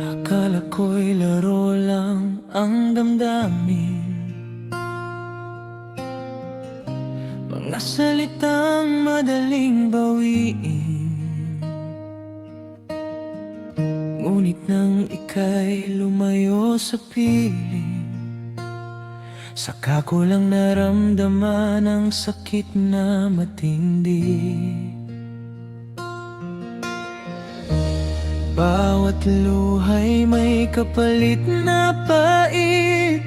Akala ko'y laro lang ang damdamin, mga salitang madaling bawiin. Ngunit nang ika'y lumayo sa piling, saka ko lang naramdaman ang sakit na matindi. Bawat luha'y may kapalit na pait,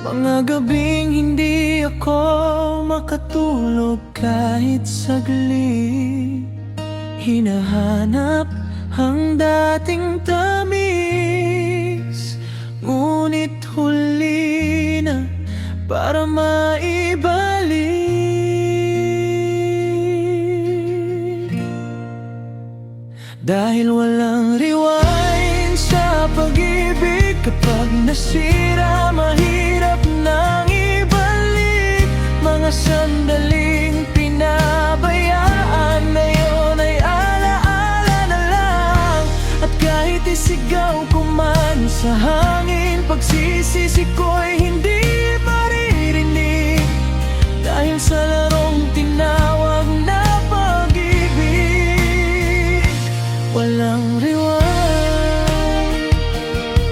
mga gabing hindi ako makatulog kahit saglit. Hinahanap ang dating tamis, ngunit huli na para maibalik. Dahil walang rewind sa pag-ibig, kapag nasira mahirap nang ibalik. Mga sandaling pinabayaan ngayon ay alaala na lang. At kahit isigaw ko man sa hangin, pagsisisi ko'y hindi maririnig. Dahil sa larong tinawag na pag-ibig, walang rewind,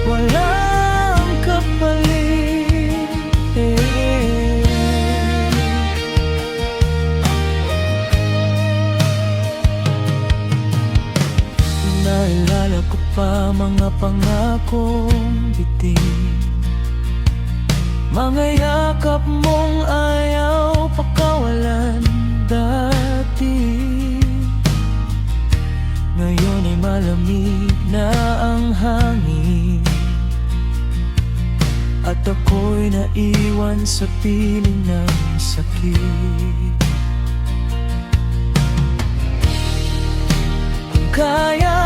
walang kapalit. Naalala ko pa mga pangakong bitin, mga yakap mong ayaw pakawalan dati. Ngayon ay malamig na ang hangin, at ako'y naiwan sa piling ng sakit. Kaya